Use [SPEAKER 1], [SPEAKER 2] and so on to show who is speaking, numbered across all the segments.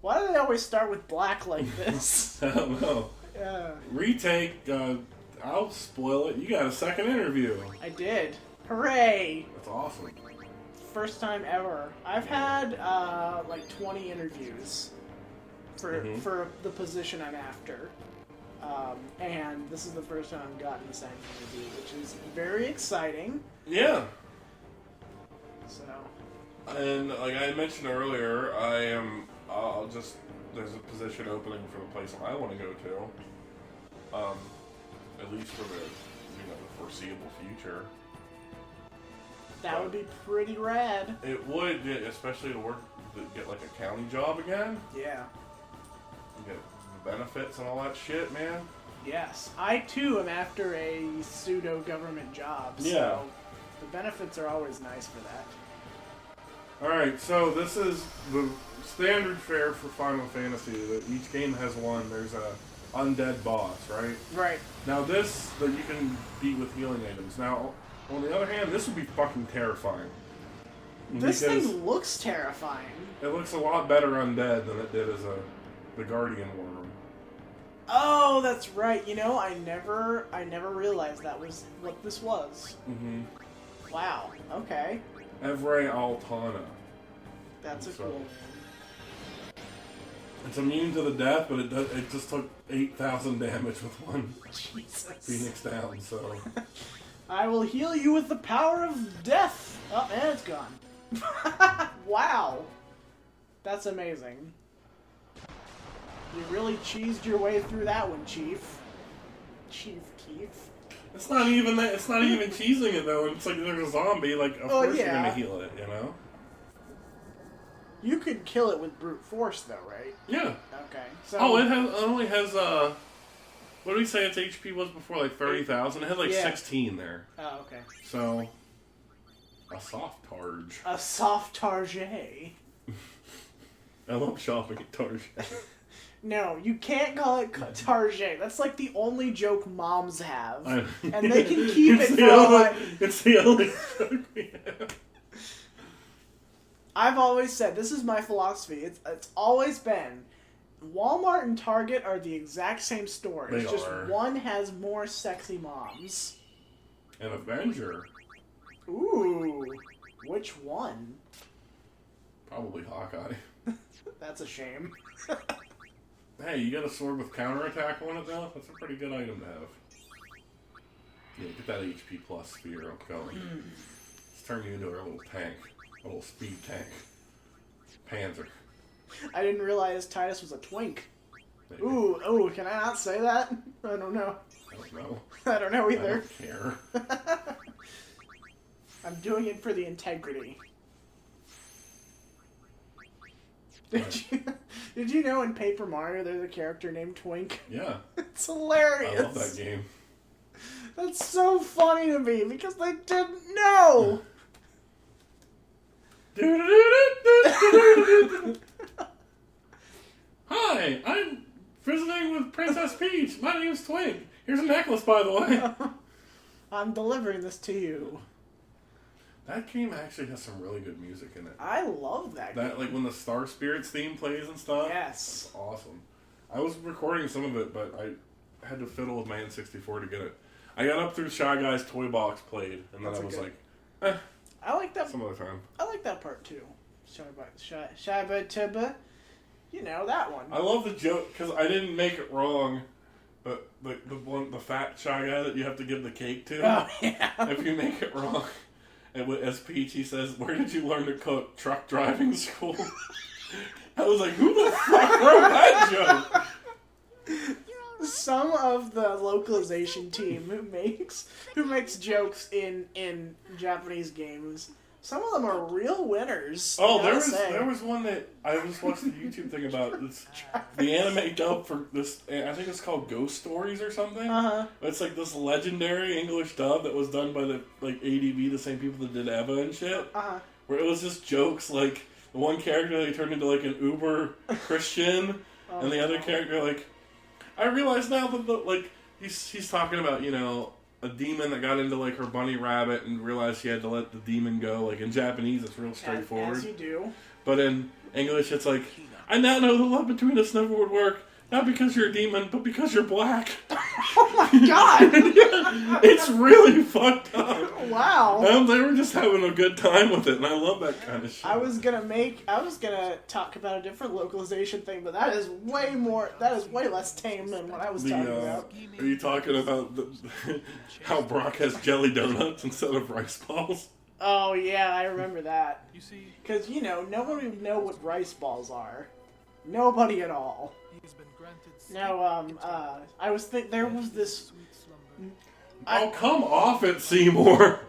[SPEAKER 1] Why do they always start with black like this?
[SPEAKER 2] I don't know.
[SPEAKER 1] Yeah.
[SPEAKER 2] Retake, I'll spoil it. You got a second interview.
[SPEAKER 1] I did. Hooray!
[SPEAKER 2] That's awesome.
[SPEAKER 1] First time ever. I've had like 20 interviews for the position I'm after. And this is the first time I've gotten a second interview, which is very exciting.
[SPEAKER 2] Yeah.
[SPEAKER 1] So.
[SPEAKER 2] And like I mentioned earlier, there's a position opening for the place I want to go to. At least for the the foreseeable future.
[SPEAKER 1] That would be pretty rad.
[SPEAKER 2] It would, especially to get like a county job again.
[SPEAKER 1] Yeah.
[SPEAKER 2] You get the benefits and all that shit, man.
[SPEAKER 1] Yes. I too am after a pseudo government job. So
[SPEAKER 2] Yeah.
[SPEAKER 1] the benefits are always nice for that.
[SPEAKER 2] Alright, so this is the standard fare for Final Fantasy. That each game has one. There's a undead boss, right?
[SPEAKER 1] Right.
[SPEAKER 2] Now this, that you can beat with healing items. Now, on the other hand, this would be fucking terrifying.
[SPEAKER 1] This thing looks terrifying.
[SPEAKER 2] It looks a lot better undead than it did as the Guardian Worm.
[SPEAKER 1] Oh, that's right. I never realized that was what this was.
[SPEAKER 2] Mm-hmm.
[SPEAKER 1] Wow. Okay.
[SPEAKER 2] Evray Altana.
[SPEAKER 1] That's a cool one.
[SPEAKER 2] It's immune to the death, but it just took 8,000 damage with one
[SPEAKER 1] Jesus.
[SPEAKER 2] Phoenix down, so...
[SPEAKER 1] I will heal you with the power of death. Oh, and it's gone. Wow. That's amazing. You really cheesed your way through that one, Chief. Chief Keith.
[SPEAKER 2] It's not even that. It's not even cheesing it though. It's like there's a zombie. Like of course you're gonna heal it.
[SPEAKER 1] You could kill it with brute force, though, right?
[SPEAKER 2] Yeah.
[SPEAKER 1] Okay. So.
[SPEAKER 2] Oh, it only has what did we say its HP was before? Like 30,000. It had like 16 there.
[SPEAKER 1] Oh, okay.
[SPEAKER 2] So a soft Targe.
[SPEAKER 1] A soft Target.
[SPEAKER 2] I love shopping at Target.
[SPEAKER 1] No, you can't call it Target. That's like the only joke moms have. And they can keep it for
[SPEAKER 2] It's the only joke we have.
[SPEAKER 1] I've always said, this is my philosophy, it's always been, Walmart and Target are the exact same store. It's just one has more sexy moms.
[SPEAKER 2] An Avenger.
[SPEAKER 1] Ooh, which one?
[SPEAKER 2] Probably Hawkeye.
[SPEAKER 1] That's a shame.
[SPEAKER 2] Hey, you got a sword with counterattack on it though? That's a pretty good item to have. Yeah, get that HP plus sphere up going. Let's turn you into a little tank. A little speed tank. Panzer.
[SPEAKER 1] I didn't realize Titus was a twink.
[SPEAKER 2] Maybe.
[SPEAKER 1] Ooh, can I not say that? I don't know.
[SPEAKER 2] I don't know.
[SPEAKER 1] I don't know either.
[SPEAKER 2] I don't care.
[SPEAKER 1] I'm doing it for the integrity. Did you know in Paper Mario there's a character named Twink?
[SPEAKER 2] Yeah.
[SPEAKER 1] It's hilarious.
[SPEAKER 2] I love that game.
[SPEAKER 1] That's so funny to me because they didn't know.
[SPEAKER 2] Hi, I'm visiting with Princess Peach. My name's Twink. Here's a necklace, by the way.
[SPEAKER 1] I'm delivering this to you.
[SPEAKER 2] That game actually has some really good music in it.
[SPEAKER 1] I love that game.
[SPEAKER 2] Like when the Star Spirits theme plays and stuff.
[SPEAKER 1] Yes.
[SPEAKER 2] That's awesome. I was recording some of it, but I had to fiddle with my N64 to get it. I got up through Shy Guy's Toy Box played, and then I was like,
[SPEAKER 1] I like that.
[SPEAKER 2] Some other time.
[SPEAKER 1] I like that part too. Shabba Tibba. You know, that one.
[SPEAKER 2] I love the joke, because I didn't make it wrong, but the fat Shy Guy that you have to give the cake to.
[SPEAKER 1] Oh, yeah.
[SPEAKER 2] If you make it wrong, as Peach, he says, "Where did you learn to cook? Truck driving school?" I was like, who the fuck wrote that joke?
[SPEAKER 1] Some of the localization team who makes jokes in Japanese games, some of them are real winners.
[SPEAKER 2] Oh, there was one that I was watching the YouTube thing about. It's the anime dub for this. I think it's called Ghost Stories or something. It's like this legendary English dub that was done by the ADV, the same people that did Eva and shit. Where it was just jokes like the one character they turned into like an uber Christian, and the other character like. I realize now that he's talking about, a demon that got into her bunny rabbit and realized she had to let the demon go. Like in Japanese, it's real straightforward.
[SPEAKER 1] As you do.
[SPEAKER 2] But in English, it's like, I now know the love between us never would work. Not because you're a demon, but because you're black.
[SPEAKER 1] Oh my god!
[SPEAKER 2] It's really fucked up.
[SPEAKER 1] Wow.
[SPEAKER 2] They were just having a good time with it, and I love that kind of shit.
[SPEAKER 1] I was gonna talk about a different localization thing, but that is way less tame than what I was talking about.
[SPEAKER 2] Are you talking about how Brock has jelly donuts instead of rice balls?
[SPEAKER 1] Oh yeah, I remember that. Because, no one would know what rice balls are. Nobody at all. Now, I was there was this...
[SPEAKER 2] Oh, come off it, Seymour!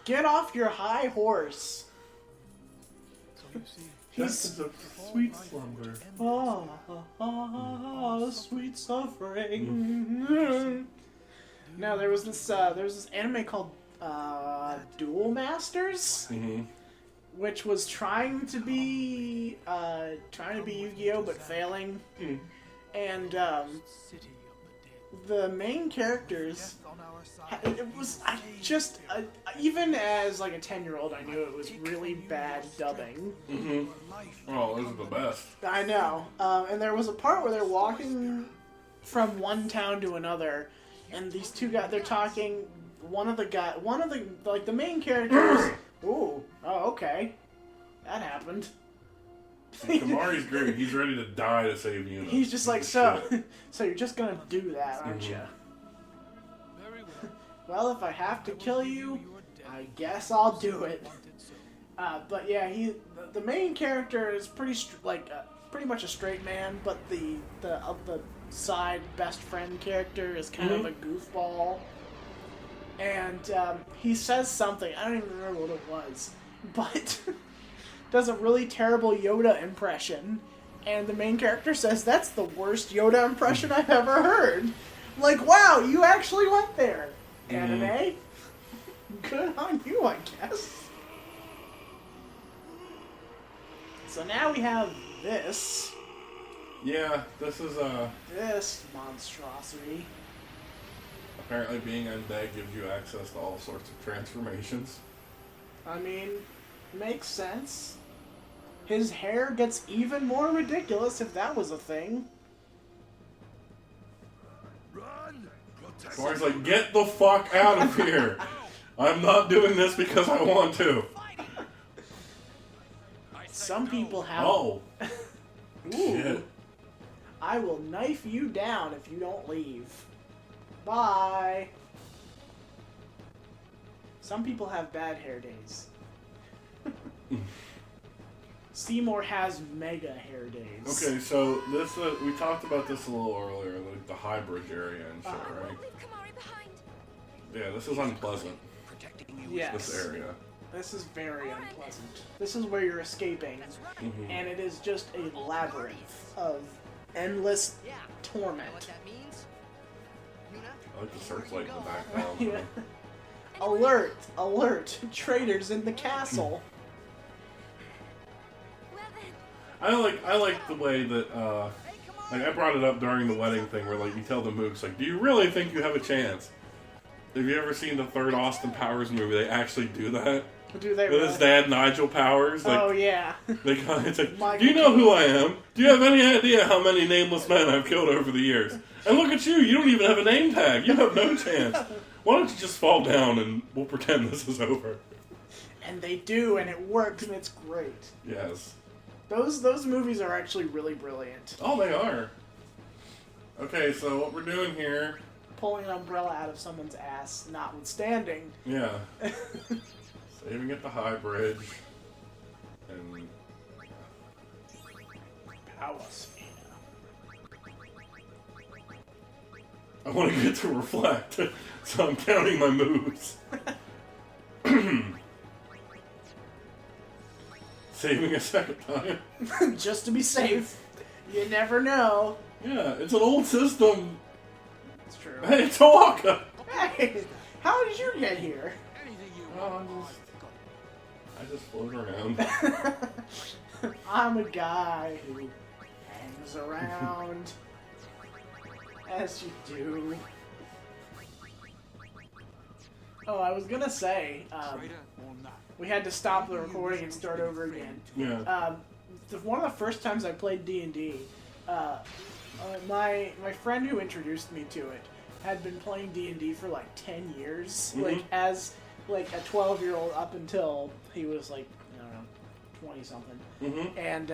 [SPEAKER 1] Get off your high horse.
[SPEAKER 2] That's a sweet slumber.
[SPEAKER 1] Sweet suffering. Now, there was this anime called Duel Masters, which was trying to be Yu-Gi-Oh but failing, and the main characters. It was even as like a 10-year-old, I knew it was really bad dubbing.
[SPEAKER 2] Oh, those are the best.
[SPEAKER 1] I know, and there was a part where they're walking from one town to another, and these two guys, they're talking. One of the main characters. Ooh, oh, okay, that happened.
[SPEAKER 2] Kamari's great. He's ready to die to save Yuna.
[SPEAKER 1] He's just like, so you're just gonna do that, aren't you? Well, if I have to kill you, I guess I'll do it. But yeah, the main character is pretty much a straight man, but the side best friend character is kind of a goofball. And he says something, I don't even remember what it was, but does a really terrible Yoda impression. And the main character says, that's the worst Yoda impression I've ever heard. Like, wow, you actually went there. Anime? Good on you, I guess. So now we have this.
[SPEAKER 2] Yeah, this is
[SPEAKER 1] this monstrosity.
[SPEAKER 2] Apparently being undead gives you access to all sorts of transformations.
[SPEAKER 1] I mean, makes sense. His hair gets even more ridiculous if that was a thing.
[SPEAKER 2] So he's like, get the fuck out of here! I'm not doing this because I want to.
[SPEAKER 1] Some people have...
[SPEAKER 2] Oh.
[SPEAKER 1] Ooh.
[SPEAKER 2] Shit.
[SPEAKER 1] I will knife you down if you don't leave. Bye. Some people have bad hair days. Seymour has mega hair days.
[SPEAKER 2] Okay, so this we talked about this a little earlier, like the high bridge area and shit, right? Yeah, this is unpleasant.
[SPEAKER 1] Yes.
[SPEAKER 2] This area.
[SPEAKER 1] This is very unpleasant. This is where you're escaping, and it is just a labyrinth of endless torment.
[SPEAKER 2] I like the searchlight in the background.
[SPEAKER 1] Yeah. Alert! Alert! Traitors in the castle!
[SPEAKER 2] I like the way that like I brought it up during the wedding thing where like you tell the mooks like, do you really think you have a chance? Have you ever seen the third Austin Powers movie? They actually do that.
[SPEAKER 1] Do they?
[SPEAKER 2] With his dad, Nigel Powers. Like,
[SPEAKER 1] oh yeah.
[SPEAKER 2] They it's like, do you know who I am? Do you have any idea how many nameless men I've killed over the years? And look at you, you don't even have a name tag. You have no chance. Why don't you just fall down and we'll pretend this is over?
[SPEAKER 1] And they do, and it works, and it's great.
[SPEAKER 2] Yes.
[SPEAKER 1] Those movies are actually really brilliant.
[SPEAKER 2] Oh, they are. Okay, so what we're doing here...
[SPEAKER 1] Pulling an umbrella out of someone's ass, notwithstanding.
[SPEAKER 2] Yeah. Saving at the high bridge. And...
[SPEAKER 1] Power sphere.
[SPEAKER 2] I want to get to reflect, so I'm counting my moves. Saving a second time.
[SPEAKER 1] Just to be safe. You never know.
[SPEAKER 2] Yeah, it's an old system.
[SPEAKER 1] It's true.
[SPEAKER 2] Hey, Tawaka!
[SPEAKER 1] Hey, how did you get here?
[SPEAKER 2] Oh, I just float around.
[SPEAKER 1] I'm a guy who hangs around. As you do. Oh, I was gonna say, we had to stop the recording and start over again.
[SPEAKER 2] Yeah.
[SPEAKER 1] one of the first times I played D&D, my friend who introduced me to it had been playing D&D for like 10 years, like as like a 12-year-old up until he was like, I don't know, 20 something. And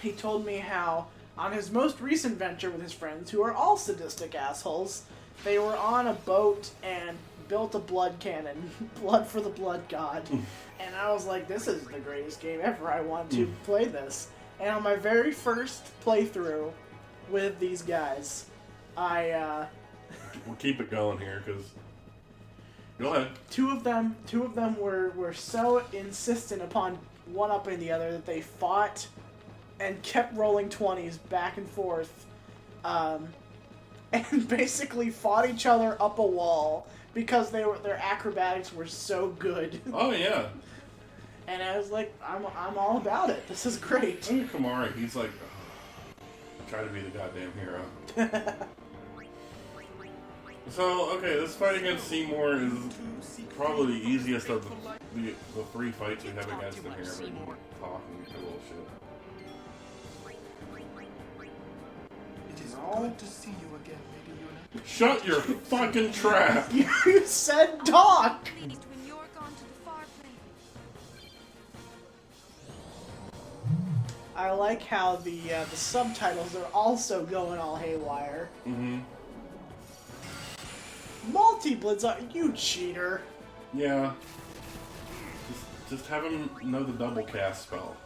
[SPEAKER 1] he told me how on his most recent venture with his friends, who are all sadistic assholes, they were on a boat and built a blood cannon, blood for the blood god. And I was like, this is the greatest game ever. I want to play this. And on my very first playthrough with these guys,
[SPEAKER 2] We'll keep it going here, because... Go ahead.
[SPEAKER 1] Two of them were so insistent upon one-upping the other that they fought and kept rolling 20s back and forth, and basically fought each other up a wall because their acrobatics were so good.
[SPEAKER 2] Oh yeah.
[SPEAKER 1] And I was like, I'm all about it. This is great.
[SPEAKER 2] Kamari, he's like, try to be the goddamn hero. So, okay, this fight against Seymour is probably the easiest of the three fights we have against him here. But talking a little shit.
[SPEAKER 3] It is good to see you again, Lady Yuna.
[SPEAKER 2] Shut your fucking trap!
[SPEAKER 1] You said talk!
[SPEAKER 4] When you're gone to the far place.
[SPEAKER 1] I like how the subtitles are also going all haywire. Multi-blitz, you cheater.
[SPEAKER 2] Yeah. Just have him know the double cast spell.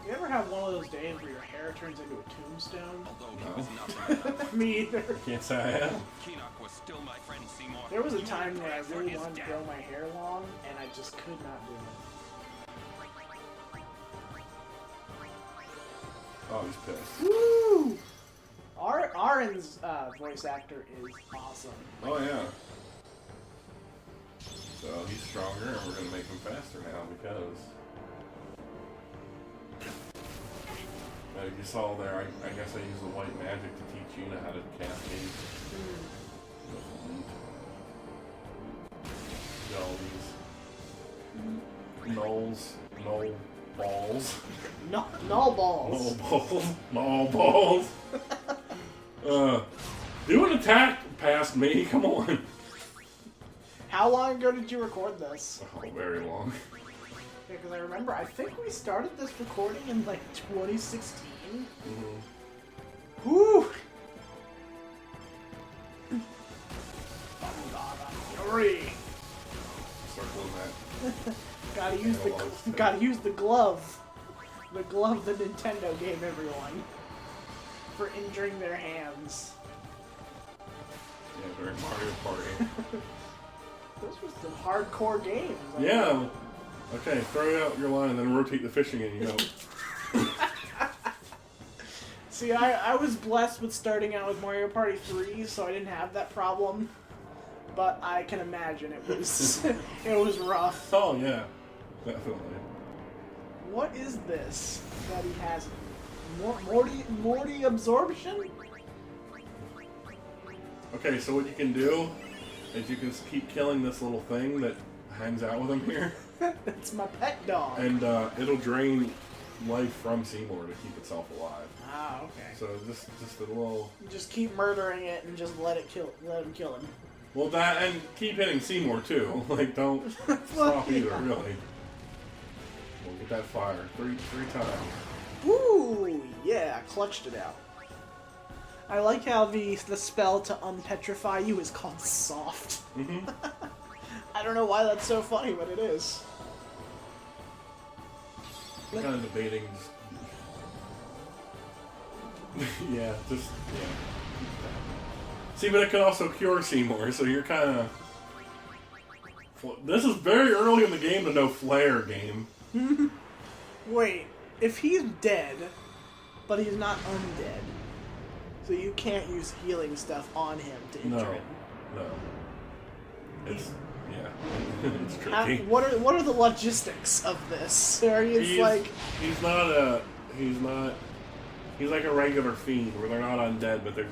[SPEAKER 1] You ever have one of those days where your hair turns into a tombstone?
[SPEAKER 2] No.
[SPEAKER 1] Me either.
[SPEAKER 2] Can't say I have.
[SPEAKER 1] There was a time where I really wanted to grow my hair long, and I just could not do it.
[SPEAKER 2] Oh, he's pissed.
[SPEAKER 1] Woo! Arin's voice actor is awesome.
[SPEAKER 2] Oh, yeah. So he's stronger, and we're gonna make him faster now because... you saw there, I guess I used the white magic to teach Yuna how to cast these. Null balls.
[SPEAKER 1] Null balls.
[SPEAKER 2] Null balls. Do an attack past me, come on.
[SPEAKER 1] How long ago did you record this?
[SPEAKER 2] Oh, very long.
[SPEAKER 1] Because I remember, I think we started this recording in like 2016. Woo! Fury!
[SPEAKER 2] Start doing that.
[SPEAKER 1] Gotta use the glove. The glove the Nintendo gave everyone for injuring their hands.
[SPEAKER 2] Yeah, during Mario Party.
[SPEAKER 1] Those were some hardcore games.
[SPEAKER 2] Yeah. Okay, throw out your line and then rotate the fishing and you go.
[SPEAKER 1] See, I was blessed with starting out with Mario Party 3, so I didn't have that problem. But I can imagine it was it was rough.
[SPEAKER 2] Oh yeah, definitely.
[SPEAKER 1] What is this that he has? Morty absorption?
[SPEAKER 2] Okay, so what you can do is you can keep killing this little thing that hangs out with him here.
[SPEAKER 1] That's my pet dog.
[SPEAKER 2] And it'll drain life from Seymour to keep itself alive.
[SPEAKER 1] Ah, okay.
[SPEAKER 2] So just a little.
[SPEAKER 1] You just keep murdering it and just let him kill him.
[SPEAKER 2] Well, that and keep hitting Seymour too. Like don't stop either, really. We'll get that fire three times.
[SPEAKER 1] Ooh, yeah, clutched it out. I like how the spell to unpetrify you is called soft. I don't know why that's so funny, but it is.
[SPEAKER 2] I'm kind of debating. Yeah. See, but it could also cure Seymour, so you're kind of. This is very early in the game to know flare game.
[SPEAKER 1] Wait, if he's dead, but he's not undead, so you can't use healing stuff on him to injure him.
[SPEAKER 2] No. It's it's tricky.
[SPEAKER 1] What are the logistics of this? He's
[SPEAKER 2] like a regular fiend where they're not undead, but they're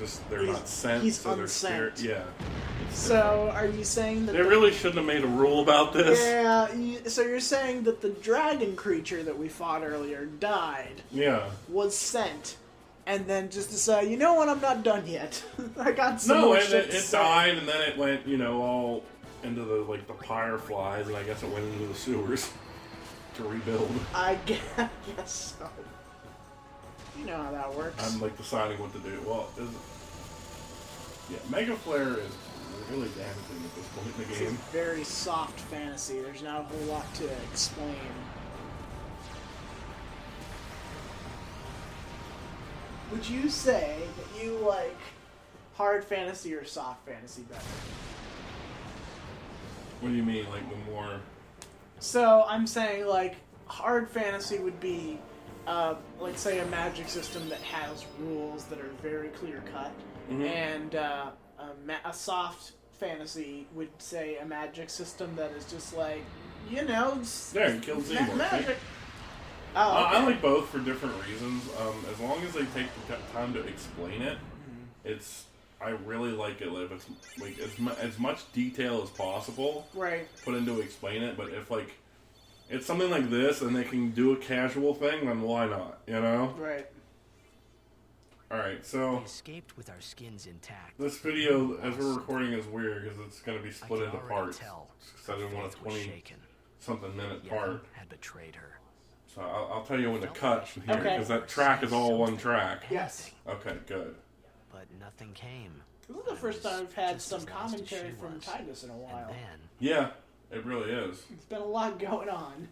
[SPEAKER 2] not sent.
[SPEAKER 1] He's
[SPEAKER 2] so
[SPEAKER 1] unsent.
[SPEAKER 2] they're scared. Yeah.
[SPEAKER 1] So, are you saying that
[SPEAKER 2] They really shouldn't have made a rule about this.
[SPEAKER 1] Yeah, so you're saying that the dragon creature that we fought earlier died,
[SPEAKER 2] Yeah.
[SPEAKER 1] was sent, and then just decided, you know what, I'm not done yet. I got some
[SPEAKER 2] No,
[SPEAKER 1] more
[SPEAKER 2] and
[SPEAKER 1] shit
[SPEAKER 2] it
[SPEAKER 1] to say.
[SPEAKER 2] died, and then it went, all into the like the pyre flies, and I guess it went into the sewers to rebuild.
[SPEAKER 1] I guess so. You know how that works.
[SPEAKER 2] I'm like deciding what to do. Well, Mega Flare is really damaging at this point in the
[SPEAKER 1] It's
[SPEAKER 2] game.
[SPEAKER 1] a very soft fantasy. There's not a whole lot to explain. Would you say that you like hard fantasy or soft fantasy better?
[SPEAKER 2] What do you mean, like the more?
[SPEAKER 1] So I'm saying like hard fantasy would be, like say a magic system that has rules that are very clear cut, and a soft fantasy would say a magic system that is just like,
[SPEAKER 2] Yeah, it kills Xenomorphs.
[SPEAKER 1] magic. Oh,
[SPEAKER 2] I
[SPEAKER 1] okay.
[SPEAKER 2] like both for different reasons. As long as they take the time to explain it, I really like it if it's like as much detail as possible
[SPEAKER 1] Right.
[SPEAKER 2] put into explain it. But if like it's something like this and they can do a casual thing, then why not?
[SPEAKER 1] Right.
[SPEAKER 2] All right, so
[SPEAKER 5] We escaped with our skins intact.
[SPEAKER 2] this video, as we're recording, is weird because it's going to be split
[SPEAKER 5] I could
[SPEAKER 2] into
[SPEAKER 5] already
[SPEAKER 2] parts.
[SPEAKER 5] tell
[SPEAKER 2] Because I didn't want a
[SPEAKER 5] Faith was
[SPEAKER 2] 20
[SPEAKER 5] shaken.
[SPEAKER 2] something minute
[SPEAKER 5] Yevon
[SPEAKER 2] part.
[SPEAKER 5] had betrayed her.
[SPEAKER 2] So I'll tell you when to cut here
[SPEAKER 1] Okay.
[SPEAKER 2] because that track is all one track.
[SPEAKER 1] Yes.
[SPEAKER 2] Okay, good.
[SPEAKER 5] But nothing came.
[SPEAKER 1] This is the first time I've had some commentary from Titus in a
[SPEAKER 5] And
[SPEAKER 1] while.
[SPEAKER 5] then
[SPEAKER 2] Yeah, it really is.
[SPEAKER 1] It's been a lot going on.